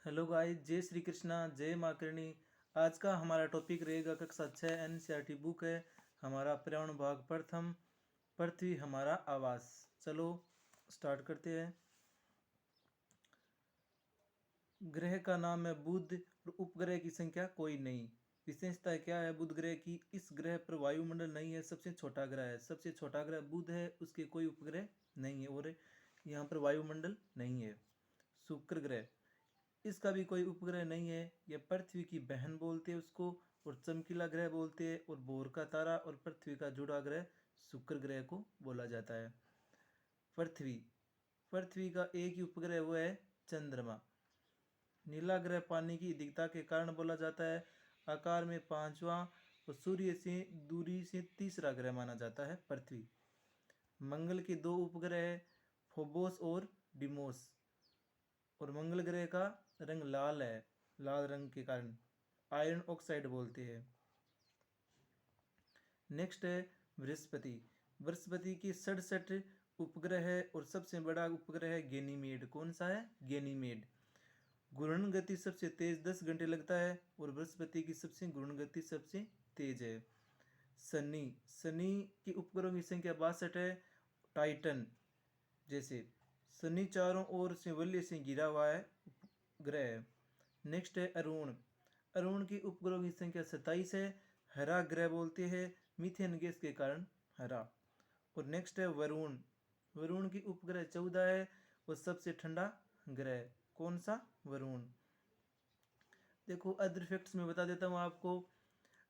Hello guys, जय श्री कृष्णा, जय माँ करणी। आज का हमारा टॉपिक रहेगा कक्षा 6 एनसीईआरटी बुक है हमारा पर्यावरण भाग प्रथम, पृथ्वी हमारा आवास। चलो स्टार्ट करते हैं। ग्रह का नाम है बुध और उपग्रह की संख्या कोई नहीं। विशेषता क्या है बुध ग्रह की? इस ग्रह पर वायुमंडल नहीं है, सबसे छोटा ग्रह है। सबसे छोटा ग्रह बुध है, उसके कोई उपग्रह नहीं है और यहाँ पर वायुमंडल नहीं है। शुक्र ग्रह, इसका भी कोई उपग्रह नहीं है। यह पृथ्वी की बहन बोलते हैं उसको, और चमकीला ग्रह बोलते हैं। और बोर का तारा और पृथ्वी का जुड़ा ग्रह शुक्र ग्रह को बोला जाता है। पृथ्वी पृथ्वी का एक ही उपग्रह वो है चंद्रमा। नीला ग्रह पानी की अधिकता के कारण बोला जाता है। आकार में पांचवा और सूर्य से दूरी से तीसरा ग्रह माना जाता है पृथ्वी। मंगल के दो उपग्रह है, फोबोस और डिमोस। और मंगल ग्रह का रंग लाल है, लाल रंग के कारण आयरन ऑक्साइड बोलते हैं। नेक्स्ट है बृहस्पति। बृहस्पति की 67 उपग्रह है और सबसे बड़ा उपग्रह है गैनीमेड। कौन सा है? गैनीमेड। घूर्णन गति सबसे तेज 10 घंटे लगता है और बृहस्पति की सबसे घूर्णन गति सबसे तेज है। शनि शनि की उपग्रहों की संख्या 62 है। टाइटन जैसे शनि चारों ओर से वलय से घिरा हुआ है ग्रह है। नेक्स्ट है अरुण। अरुण की उपग्रहों की संख्या 27 है। हरा ग्रह बोलते हैं मीथेन गैस के कारण हरा। और नेक्स्ट है वरुण। वरुण की उपग्रह 14 है और सबसे ठंडा ग्रह। कौन सा? वरुण। देखो अदर फैक्ट्स में बता देता हूँ आपको।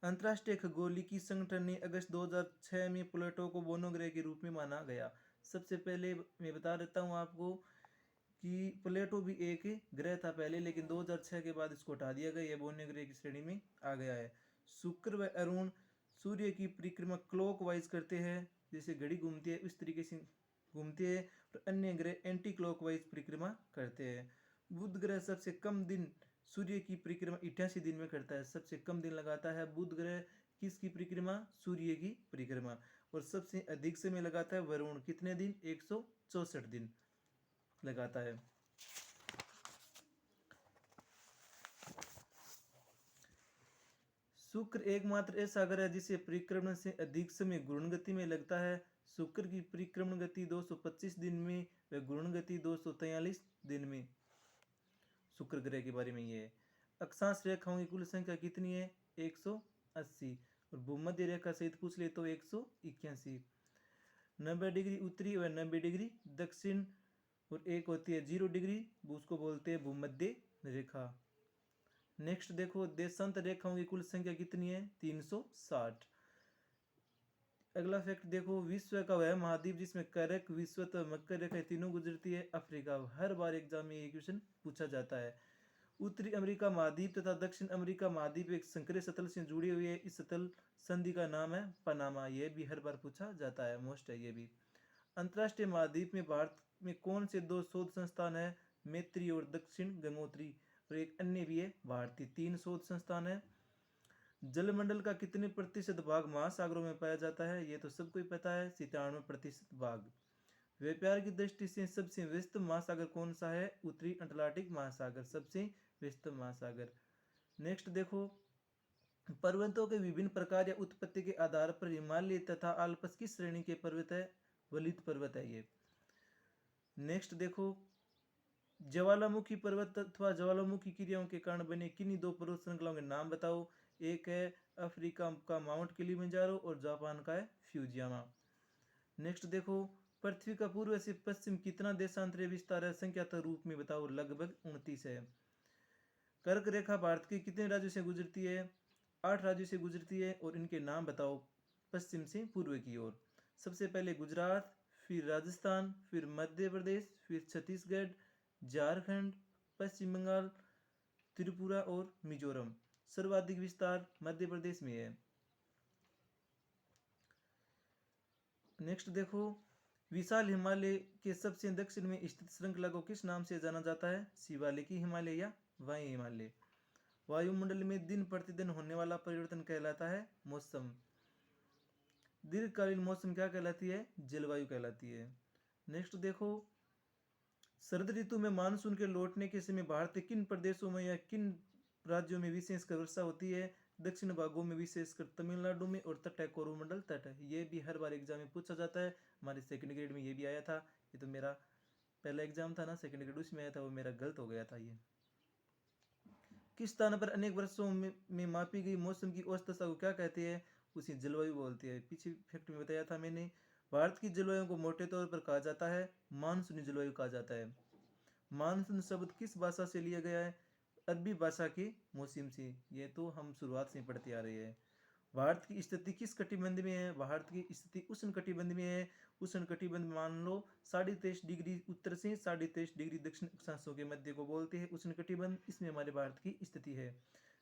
अंतर्राष्ट्रीय खगोलीय संगठन ने अगस्त 2006 में प्लूटो को बोनो ग्रह के रूप में माना गया। सबसे पहले मैं बता देता हूँ आपको कि प्लेटो भी एक ग्रह था पहले, लेकिन 2006 के बाद इसको हटा दिया गया, यह बोन्य ग्रह की श्रेणी में आ गया है। शुक्र व अरुण सूर्य की परिक्रमा क्लॉकवाइज करते हैं, जैसे घड़ी घूमती है उस तरीके से घूमते हैं। और अन्य ग्रह एंटी क्लॉकवाइज परिक्रमा करते हैं। बुध ग्रह सबसे कम दिन सूर्य की परिक्रमा 88 दिन में करता है। सबसे कम दिन लगाता है बुध ग्रह किसकी परिक्रमा? सूर्य की परिक्रमा। और सबसे अधिक समय लगाता है वरुण। कितने दिन? 164 दिन लगाता है। शुक्र एकमात्र ऐसा ग्रह है जिसे परिक्रमण से अधिक समय घूर्णन गति में लगता है। शुक्र की परिक्रमण गति 225 दिन में व घूर्णन गति 243 दिन में। शुक्र ग्रह के बारे में ये है। अक्षांश रेखाओं की कुल संख्या कितनी है? 180। और भूमध्य रेखा सहित पूछ ले तो 181। 90 डिग्री उत्तरी और 90 डिग्री दक्षिण। और एक होती है 0 डिग्री, उसको बोलते हैं भूमध्य रेखा। नेक्स्ट देखो देशांत रेखाओं की कुल संख्या कितनी है? 360। अगला फैक्ट देखो विश्व का वह महाद्वीप जिसमें करक, विश्वत व मकर रेखा तीनों गुजरती है, अफ्रीका। हर बार एग्जाम में ये क्वेश्चन पूछा जाता है। उत्तरी अमेरिका महाद्वीप तथा दक्षिण अमेरिका महाद्वीप एक संकरे सतल से जुड़ी हुई है। इस सतल संधि का नाम है पनामा। यह भी हर बार पूछा जाता है, मोस्ट है ये भी। अंतर्राष्ट्रीय महाद्वीप में भारत में कौन से दो शोध संस्थान है? मैत्री और दक्षिण गंगोत्री। और एक अन्य भी है भारतीय। 3 शोध संस्थान है। जलमंडल का कितने प्रतिशत भाग महासागरों में पाया जाता है? ये तो सबको ही पता है, 97% भाग। व्यापार की दृष्टि से सबसे व्यस्त महासागर कौन सा है? उत्तरी अटलांटिक महासागर सबसे व्यस्त महासागर। नेक्स्ट देखो पर्वतों के विभिन्न प्रकार या उत्पत्ति के आधार पर हिमालय तथा आल्प्स किस श्रेणी के पर्वत है? वलित पर्वत है ये। नेक्स्ट देखो ज्वालामुखी पर्वत अथवा ज्वालामुखी क्रियाओं के कारण बने किन्हीं दो पर्वत श्रृंखलाओं के नाम बताओ। एक है अफ्रीका का माउंट किलिमंजारो और जापान का है फ्यूजियामा। नेक्स्ट देखो पृथ्वी का पूर्व से पश्चिम कितना देशांतरीय विस्तार है? संख्यात्मक रूप में बताओ। लगभग 29 है। कर्क रेखा भारत के कितने राज्यों से गुजरती है? 8 राज्यों से गुजरती है और इनके नाम बताओ पश्चिम से पूर्व की ओर। सबसे पहले गुजरात, फिर राजस्थान, फिर मध्य प्रदेश, फिर छत्तीसगढ़, झारखंड, पश्चिम बंगाल, त्रिपुरा और मिजोरम। सर्वाधिक विस्तार मध्य प्रदेश में है। नेक्स्ट देखो विशाल हिमालय के सबसे दक्षिण में स्थित श्रृंखला को किस नाम से जाना जाता है? शिवालिक हिमालय या वायु हिमालय। वायुमंडल में दिन प्रतिदिन होने वाला परिवर्तन कहलाता है मौसम। दीर्घकालीन मौसम क्या कहलाती है? जलवायु कहलाती है। नेक्स्ट देखो शरद ऋतु में मानसून के लौटने के समय भारत के किन प्रदेशों में या किन राज्यों में विशेषकर वर्षा होती है? दक्षिण भागों में विशेषकर तमिलनाडु में, और तट है कोरोमंडल तट है। ये भी हर बार एग्जाम में पूछा जाता है। हमारे सेकंड ग्रेड में ये भी आया था। ये तो मेरा पहला एग्जाम था ना सेकंड ग्रेड, उसमें आया था, वो मेरा गलत हो गया था ये। किस स्थान पर अनेक वर्षों में मापी गई मौसम की औसत दशा को क्या कहते हैं? उसी जलवायु बोलती है। पीछे फैक्ट में बताया था मैंने। भारत की जलवायु को मोटे तौर पर कहा जाता है मानसूनी जलवायु कहा जाता है। मानसून शब्द किस भाषा से लिया गया है? अरबी भाषा के मौसम से। ये तो हम शुरुआत से पढ़ते आ रहे हैं। भारत की स्थिति किस कटिबंध में है? भारत की स्थिति उष्ण कटिबंध में है। उष्ण कटिबंध मान लो 23.5 डिग्री उत्तर से 23.5 डिग्री दक्षिण अक्षांशों के मध्य को बोलते हैं उष्ण कटिबंध। इसमें हमारे भारत की स्थिति है।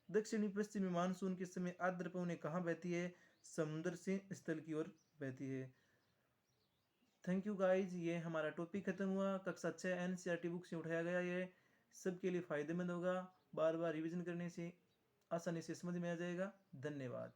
दक्षिणी पश्चिमी मानसून के समय आर्द्र पवनें कहाँ बहती है? समुद्र से स्थल की ओर बहती है। थैंक यू गाइज, ये हमारा टॉपिक खत्म हुआ। कक्षा 6 एनसीईआरटी बुक से उठाया गया। ये सबके लिए फायदेमंद होगा। बार बार रिवीजन करने से आसानी से समझ में आ जाएगा। धन्यवाद।